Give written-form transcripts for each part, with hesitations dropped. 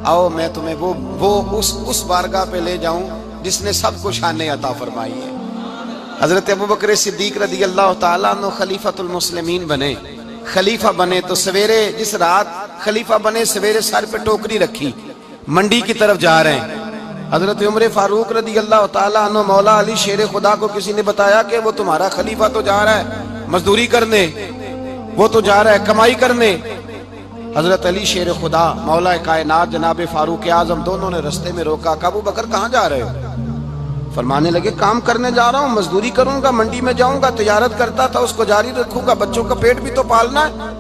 آؤ میں تمہیں وہ اس بارگاہ پہ لے جاؤں جس نے سب کو شانیں عطا فرمائی ہے۔ حضرت ابوبکر صدیق رضی اللہ تعالیٰ عنہ خلیفۃ المسلمین بنے، خلیفہ بنے تو سویرے جس رات خلیفہ بنے سویرے سر پہ ٹوکری رکھی، منڈی کی طرف جا رہے ہیں۔ حضرت عمر فاروق رضی اللہ تعالیٰ عنہ مولا علی شیر خدا کو کسی نے بتایا کہ وہ تمہارا خلیفہ تو جا رہا ہے مزدوری کرنے، وہ تو جا رہا ہے کمائی کرنے۔ حضرت علی شیر خدا مولا کائنات جناب فاروق اعظم دونوں نے رستے میں روکا کہ ابوبکر کہاں جا رہے ہو؟ فرمانے لگے کام کرنے جا رہا ہوں، مزدوری کروں گا، منڈی میں جاؤں گا، تجارت کرتا تھا اس کو جاری رکھوں گا، بچوں کا پیٹ بھی تو پالنا ہے۔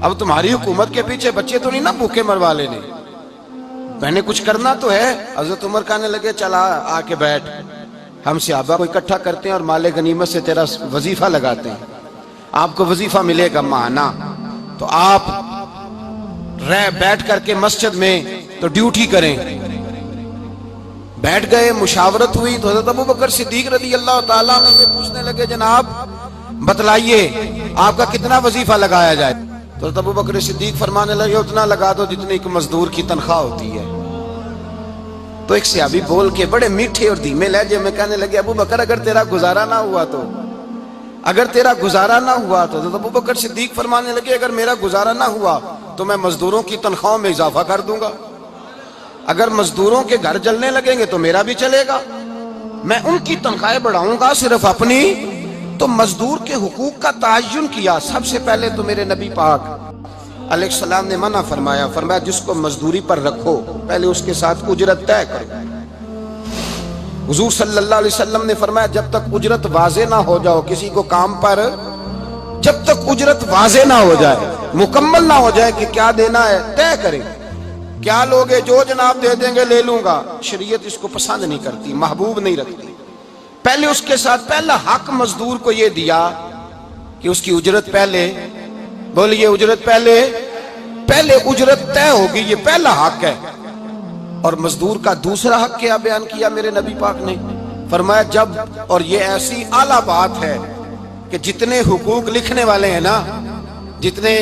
اب تمہاری حکومت کے پیچھے بچے تو نہیں نا بھوکے مروا لینے، میں نے کچھ کرنا تو ہے۔ حضرت عمر کہنے لگے چلا آ کے بیٹھ، ہم صحابہ کو اکٹھا کرتے ہیں اور مال غنیمت سے تیرا وظیفہ لگاتے ہیں، آپ کو وظیفہ ملے گا ماہانہ، تو آپ بیٹھ کر کے مسجد میں تو ڈیوٹی کریں۔ بیٹھ گئے، مشاورت ہوئی تو حضرت ابوبکر صدیق رضی اللہ تعالیٰ عنہ سے پوچھنے لگے جناب بتلائیے آپ کا کتنا وظیفہ لگایا جائے؟ تو حضرت ابوبکر صدیق فرمانے لگے اتنا لگا دو جتنی ایک مزدور کی تنخواہ ہوتی ہے۔ تو ایک صحابی بول کے بڑے میٹھے اور دھیمے لہجے میں کہنے لگے ابوبکر اگر تیرا گزارا نہ ہوا تو، اگر تیرا گزارا نہ ہوا تو حضرت ابوبکر صدیق فرمانے لگے اگر میرا گزارا نہ ہوا تو میں مزدوروں کی تنخواہوں میں اضافہ کر دوں گا، اگر مزدوروں کے گھر جلنے لگیں گے تو میرا بھی چلے گا، میں ان کی تنخواہیں بڑھاؤں گا صرف اپنی۔ تو مزدور کے حقوق کا تعین کیا۔ سب سے پہلے تو میرے نبی پاک علیہ السلام نے منع فرمایا، فرمایا جس کو مزدوری پر رکھو پہلے اس کے ساتھ اجرت طے کرو۔ حضور صلی اللہ علیہ وسلم نے فرمایا جب تک اجرت واضح نہ ہو جاؤ کسی کو کام پر، جب تک اجرت واضح نہ ہو جائے، مکمل نہ ہو جائے کہ کیا دینا ہے، طے کریں۔ کیا لوگے جو جناب دے دیں گے لے لوں گا، شریعت اس کو پسند نہیں کرتی، محبوب نہیں رکھتی۔ پہلے اس کے ساتھ پہلا حق مزدور کو یہ دیا کہ اس کی اجرت پہلے، بولیے اجرت پہلے اجرت طے ہوگی، یہ پہلا حق ہے۔ اور مزدور کا دوسرا حق کیا بیان کیا میرے نبی پاک نے؟ فرمایا جب، اور یہ ایسی اعلیٰ بات ہے کہ جتنے حقوق لکھنے والے ہیں نا، جتنے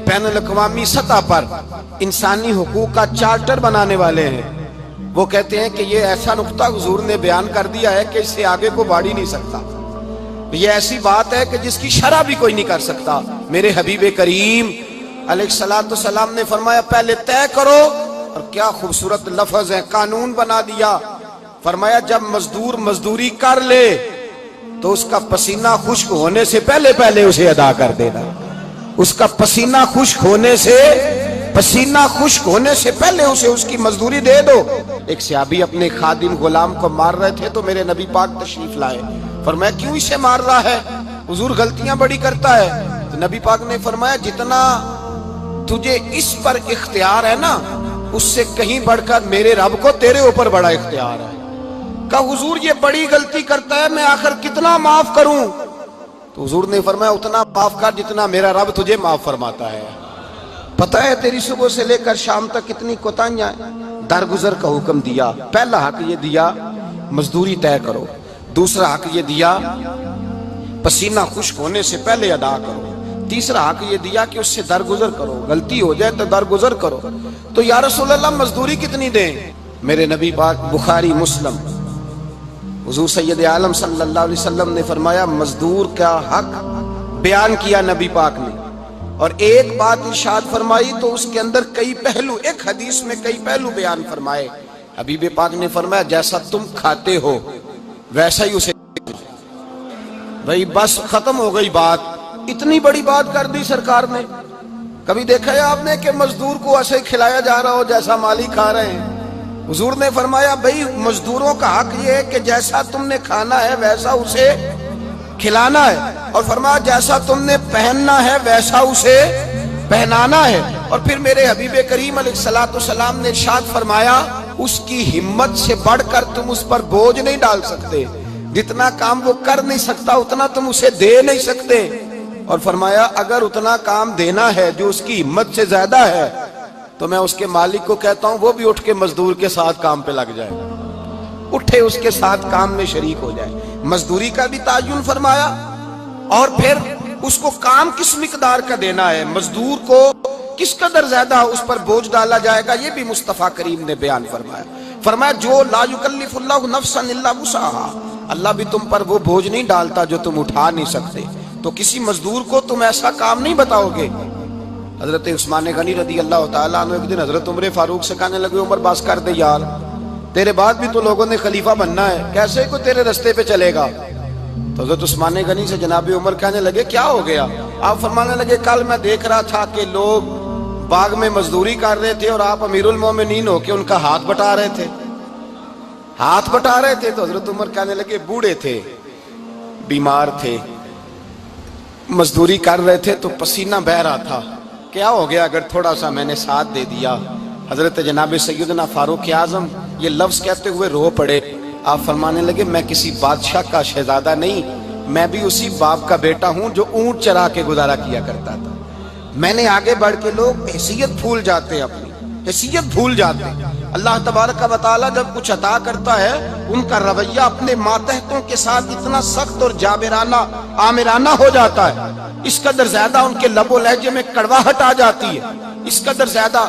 بین الاقوامی سطح پر انسانی حقوق کا چارٹر بنانے والے ہیں، وہ کہتے ہیں کہ یہ ایسا نقطہ حضور نے بیان کر دیا ہے کہ اس سے آگے کو بڑھ ہی نہیں سکتا، یہ ایسی بات ہے کہ جس کی شرح بھی کوئی نہیں کر سکتا۔ میرے حبیب کریم علیہ السلام نے فرمایا پہلے طے کرو، اور کیا خوبصورت لفظ ہے، قانون بنا دیا۔ فرمایا جب مزدور مزدوری کر لے تو اس کا پسینہ خشک ہونے سے پہلے اسے ادا کر دینا، اس کا پسینہ خشک ہونے سے پہلے اسے اس کی مزدوری دے دو۔ ایک صحابی اپنے خادم غلام کو مار رہے تھے تو میرے نبی پاک تشریف لائے، فرمایا کیوں اسے مار رہا ہے؟ حضور غلطیاں بڑی کرتا ہے۔ تو نبی پاک نے فرمایا جتنا تجھے اس پر اختیار ہے نا اس سے کہیں بڑھ کر میرے رب کو تیرے اوپر بڑا اختیار ہے۔ کہا حضور یہ بڑی غلطی کرتا ہے، میں آخر کتنا معاف کروں؟ تو حضور نے فرمایا اتنا معاف کر جتنا میرا رب تجھے معاف فرماتا ہے۔ پتہ ہے تیری صبح سے لے کر شام تک کتنی کوتاہیاں ہیں، درگزر کا حکم دیا۔ پہلا حق یہ دیا مزدوری طے کرو، دوسرا حق یہ دیا پسینہ خشک ہونے سے پہلے ادا کرو، تیسرا حق یہ دیا کہ اس سے درگزر کرو، غلطی ہو جائے تو درگزر کرو۔ تو یا رسول اللہ مزدوری کتنی دیں؟ میرے نبی پاک بخاری مسلم حضور سید عالم صلی اللہ علیہ وسلم نے فرمایا مزدور کا حق بیان کیا نبی پاک نے، اور ایک بات ارشاد فرمائی تو اس کے اندر کئی پہلو، ایک حدیث میں کئی پہلو بیان فرمائے۔ حبیب پاک نے فرمایا جیسا تم کھاتے ہو ویسا ہی اسے، بھئی بس ختم ہو گئی بات، اتنی بڑی بات کر دی سرکار نے۔ کبھی دیکھا ہے آپ نے کہ مزدور کو ایسے کھلایا جا رہا ہو جیسا مالی کھا رہے ہیں؟ حضور نے فرمایا بھئی مزدوروں کا حق یہ ہے کہ جیسا تم نے کھانا ہے ویسا اسے کھلانا ہے، اور فرمایا جیسا تم نے پہننا ہے ویسا اسے پہنانا ہے۔ اور پھر میرے حبیب کریم علیہ السلام نے ارشاد فرمایا اس کی ہمت سے بڑھ کر تم اس پر بوجھ نہیں ڈال سکتے، جتنا کام وہ کر نہیں سکتا اتنا تم اسے دے نہیں سکتے۔ اور فرمایا اگر اتنا کام دینا ہے جو اس کی ہمت سے زیادہ ہے تو میں اس کے مالک کو کہتا ہوں وہ بھی اٹھ کے مزدور کے ساتھ کام پہ لگ جائے، اٹھے اس کے ساتھ کام میں شریک ہو جائے۔ مزدوری کا بھی تعین فرمایا، اور پھر اس کو کام کس مقدار کا دینا ہے، مزدور کو کس قدر زیادہ اس پر بوجھ ڈالا جائے گا، یہ بھی مصطفیٰ کریم نے بیان فرمایا۔ فرمایا جو لا یکلف اللہ نفسا الا وسعها، اللہ بھی تم پر وہ بوجھ نہیں ڈالتا جو تم اٹھا نہیں سکتے، تو کسی مزدور کو تم ایسا کام نہیں بتاؤ گے۔ حضرت عثمان غنی رضی اللہ تعالیٰ عنہ ایک دن حضرت عمر فاروق سے کہنے لگے عمر بس کر دے یار، تیرے بعد بھی تو لوگوں نے خلیفہ بننا ہے، کیسے کوئی تیرے رستے پہ چلے گا؟ تو حضرت عثمان غنی سے جناب عمر کہنے لگے کیا ہو گیا؟ آپ فرمانے لگے کل میں دیکھ رہا تھا کہ لوگ باغ میں مزدوری کر رہے تھے اور آپ امیر المومنین ہو کے ان کا ہاتھ بٹا رہے تھے، ہاتھ بٹا رہے تھے۔ تو حضرت عمر کہنے لگے بوڑھے تھے، بیمار تھے، مزدوری کر رہے تھے تو پسینہ بہہ رہا تھا، کیا ہو گیا اگر تھوڑا سا میں نے ساتھ دے دیا؟ حضرت جناب سیدنا فاروق اعظم یہ لفظ کہتے ہوئے رو پڑے۔ آپ فرمانے لگے میں کسی بادشاہ کا شہزادہ نہیں، میں بھی اسی باپ کا بیٹا ہوں جو اونٹ چرا کے گزارا کیا کرتا تھا۔ میں نے آگے بڑھ کے لوگ حیثیت بھول جاتے ہیں، اپنی حیثیت بھول جاتے ہیں۔ اللہ تبارک و تعالیٰ جب کچھ عطا کرتا ہے ان کا رویہ اپنے ماتحتوں کے ساتھ اتنا سخت اور جابرانہ آمرانہ ہو جاتا ہے، اس قدر زیادہ ان کے لب و لہجے میں کڑواہٹ آ جاتی ہے، اس قدر زیادہ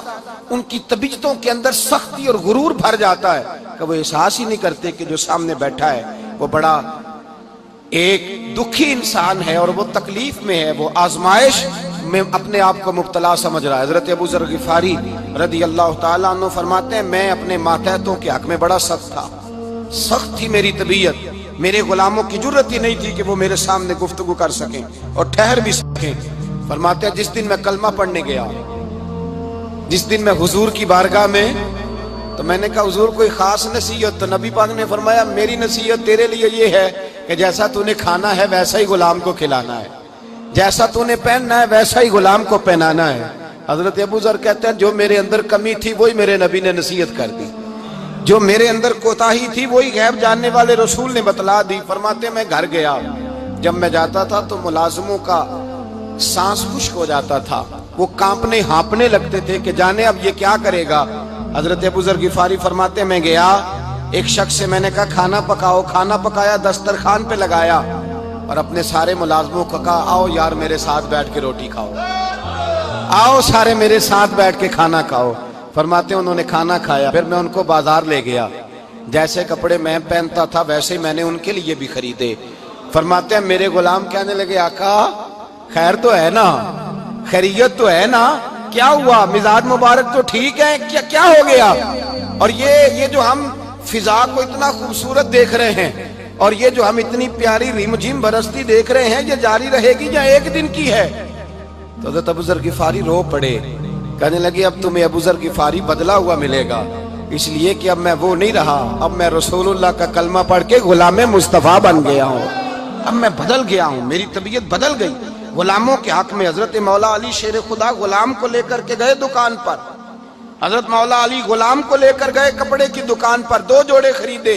ان کی طبیعتوں کے اندر سختی اور غرور بھر جاتا ہے کہ وہ احساس ہی نہیں کرتے کہ جو سامنے بیٹھا ہے وہ بڑا ایک دکھی انسان ہے اور وہ تکلیف میں ہے، وہ آزمائش میں اپنے آپ کو مبتلا سمجھ رہا ہے۔ حضرت ابو ذر غفاری رضی اللہ تعالیٰ عنہ فرماتے ہیں میں اپنے ماتحتوں کے حق میں بڑا سخت تھا، سخت تھی میری طبیعت، میرے غلاموں کی جرت ہی نہیں تھی کہ وہ میرے سامنے گفتگو کر سکیں اور ٹھہر بھی سکیں۔ فرماتے ہیں جس دن میں کلمہ پڑھنے گیا، جس دن میں حضور کی بارگاہ میں، تو میں نے کہا حضور کوئی خاص نصیحت؟ تو نبی پاک نے فرمایا میری نصیحت تیرے لیے یہ ہے کہ جیسا تو نے کھانا ہے ویسا ہی غلام کو کھلانا ہے، جیسا تو نے پہننا ہے ویسا ہی غلام کو پہنانا ہے۔ حضرت ابو ذر کہتے ہیں جو میرے اندر کمی تھی وہی میرے نبی نے نصیحت کر دی، جو میرے اندر کوتاہی تھی وہی غیب جاننے والے رسول نے بتلا دی۔ فرماتے ہیں میں گھر گیا، جب میں جاتا تھا تو ملازموں کا سانس خشک ہو جاتا تھا، وہ کانپنے ہانپنے لگتے تھے کہ جانے اب یہ کیا کرے گا۔ حضرت ابو ذر غفاری فرماتے ہیں میں گیا، ایک شخص سے میں نے کہا کھانا پکاؤ، کھانا پکایا، دسترخوان پہ لگایا اور اپنے سارے ملازموں کو کہا آؤ یار میرے ساتھ بیٹھ کے روٹی کھاؤ، آؤ سارے میرے ساتھ بیٹھ کے کھانا کھاؤ۔ فرماتے ہیں انہوں نے کھانا کھایا، پھر میں ان کو بازار لے گیا، جیسے کپڑے میں پہنتا تھا ویسے میں نے ان کے لیے بھی خریدے۔ فرماتے ہیں میرے غلام کہنے لگے آقا خیر تو ہے نا، خیریت تو ہے نا، کیا ہوا؟ مزاج مبارک تو ٹھیک ہے، کیا ہو گیا؟ اور یہ جو ہم فضا کو اتنا خوبصورت دیکھ رہے ہیں اور یہ جو ہم اتنی پیاری ریم جھیم برستی دیکھ رہے ہیں یہ جاری رہے گی یا ایک دن کی ہے؟ تو حضرت ابو ذر غفاری رو پڑے، کہنے لگے اب تمہیں ابو ذر غفاری بدلا ہوا ملے گا، اس لیے کہ اب میں وہ نہیں رہا، اب میں رسول اللہ کا کلمہ پڑھ کے غلام مصطفیٰ بن گیا ہوں، اب میں بدل گیا ہوں، میری طبیعت بدل گئی۔ غلاموں کے حق میں حضرت مولا علی شیر خدا غلام کو لے کر کے گئے دکان پر، حضرت مولا علی غلام کو لے کر گئے کپڑے کی دکان پر، 2 جوڑے خریدے،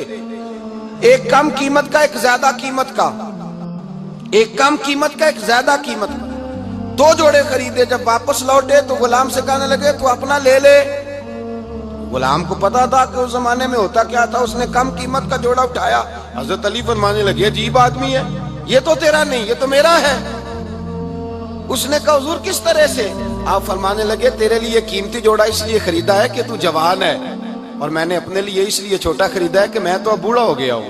ایک کم قیمت کا ایک زیادہ قیمت کا، ایک کم قیمت کا ایک زیادہ قیمت کا، 2 جوڑے خریدے۔ جب واپس لوٹے تو غلام سے کہنے لگے تو اپنا لے لے۔ غلام کو پتا تھا کہ اس زمانے میں ہوتا کیا تھا، اس نے کم قیمت کا جوڑا اٹھایا۔ حضرت علی فرمانے لگے عجیب آدمی ہے، یہ تو تیرا نہیں، یہ تو میرا ہے۔ اس نے کہا حضور کس طرح سے؟ آپ فرمانے لگے تیرے لیے قیمتی جوڑا اس لیے خریدا ہے کہ تو جوان ہے، اور میں نے اپنے لیے اس لیے چھوٹا خریدا ہے کہ میں تو اب بوڑھا ہو گیا ہوں،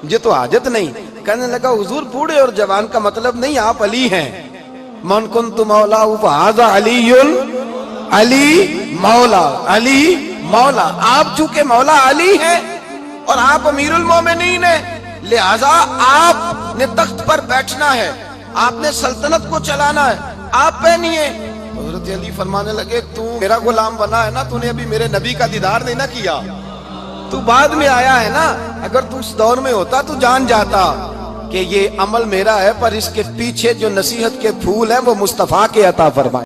مجھے تو حاجت نہیں۔ کہنے لگا حضور بوڑھے اور جوان کا مطلب نہیں، آپ علی ہیں، من کنت مولا فہذا علی، علی مولا، علی مولا، آپ چونکہ مولا علی ہیں اور آپ امیر المومنین ہیں، لہذا آپ نے تخت پر بیٹھنا ہے، آپ نے سلطنت کو چلانا ہے، آپ پہنیے۔ حضرت علی فرمانے لگے تو میرا غلام بنا ہے نا، تو نے ابھی میرے نبی کا دیدار نہیں نہ کیا، تو بعد میں آیا ہے نا، اگر تو اس دور میں ہوتا تو جان جاتا کہ یہ عمل میرا ہے، پر اس کے پیچھے جو نصیحت کے پھول ہیں وہ مصطفیٰ کے عطا فرمائے۔